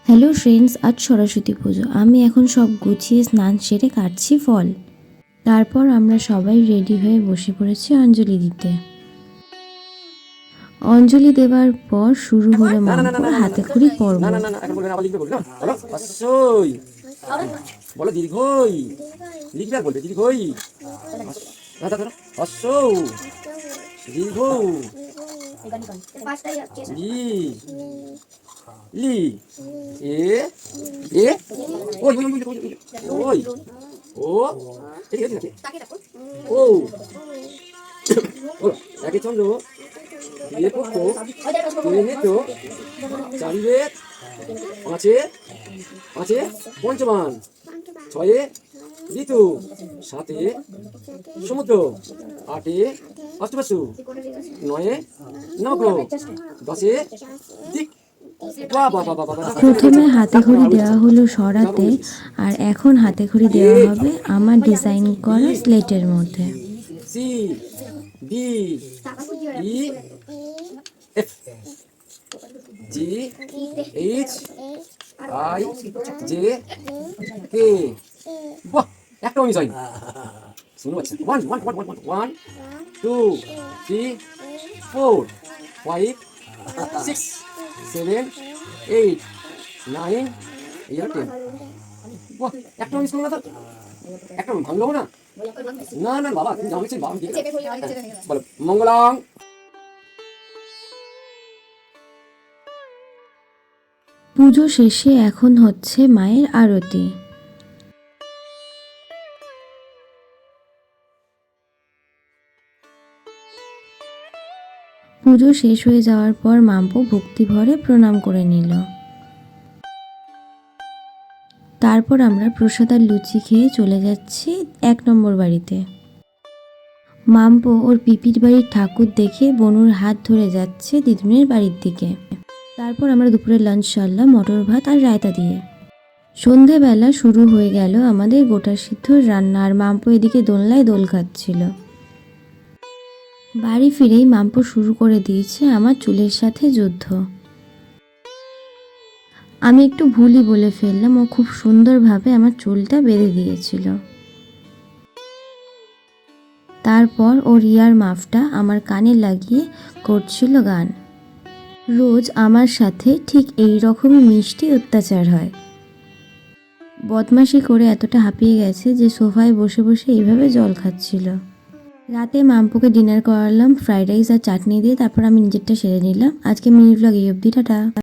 Hello friends, আজ সরস্বতী পুজো। আমি এখন সব গুছিয়ে স্নান সেরে কাটছি ফল। তারপর আমরা সবাই রেডি হয়ে বসে পড়েছি অঞ্জলি দিতে। অঞ্জলি দেওয়ার পর শুরু হলো মাম্পুর হাতে খড়ি পর্ব। বলো দীর্ঘই লিখবে, বলবে দীর্ঘই দীর্ঘ লি এ এ ওই ওই ওই ও ঠিক আছে ও একে চন্দ্র দুয়ে পক্ষ তিনে নেত্র চারি বেদ পাঁচে পাঁচে পঞ্চমান ছয়ে ঋতু সাতে সমুদ্র আটে অষ্টবাসু নয়ে নবগ্রহ দশে দিক। প্রথমে হাতে খড়ি দেওয়া হলো সরাতে, আর এখন হাতে খড়ি দেওয়া হবে আমার ডিজাইন করা স্লেটের মধ্যে। C D E F G H I J K. বাহ, একটা মিস হয়নি। শুনুন, আচ্ছা, 1 1 1 1 1 2 3 4 5 6 7 8 9 10। বাহ, একটা মিস করলো না তো, একটা ভাঙলো না। না না বাবা, তুমি জানো বাবা, ঠিক আছে বলো মঙ্গলং। পুজো শেষে এখন হচ্ছে মায়ের আরতি। পুজো শেষ হয়ে যাওয়ার পর মাম্পু ভক্তি ভরে প্রণাম করে নিল। তারপর আমরা প্রসাদ আর লুচি খেয়ে চলে যাচ্ছি 1 নম্বর বাড়িতে। মাম্পু ওর পিপির বাড়ির ঠাকুর দেখে বনুর হাত ধরে যাচ্ছে দিদুনের বাড়ির দিকে। তারপর আমরা দুপুরে লাঞ্চ সারলাম মটর ভাত আর রায়তা দিয়ে। সন্ধেবেলা শুরু হয়ে গেল আমাদের গোটা সিদ্ধ রান্না, আর মাম্পু এদিকে দোলনায় দোল খাচ্ছিল। বাড়ি ফিরেই মাম্পু শুরু করে দিয়েছে আমার চুলের সাথে যুদ্ধ। আমি একটু ভুলই বলে ফেললাম, ও খুব সুন্দরভাবে আমার চুলটা বেঁধে দিয়েছিল। তারপর ওর ইয়ার মাফটা আমার কানে লাগিয়ে করছিল গান। রোজ আমার সাথে ঠিক এই রকমই মিষ্টি অত্যাচার হয়। বদমাশি করে এতটা হাঁপিয়ে গেছে যে সোফায় বসে বসে এইভাবে জল খাচ্ছিল। রাতে মাম্পুকে ডিনার করালাম ফ্রাইড রাইস আর চাটনি দিয়ে। তারপর আমি নিজেরটা সেরে নিলাম। আজকে মিনি ব্লগ এই অবধি, টাটা।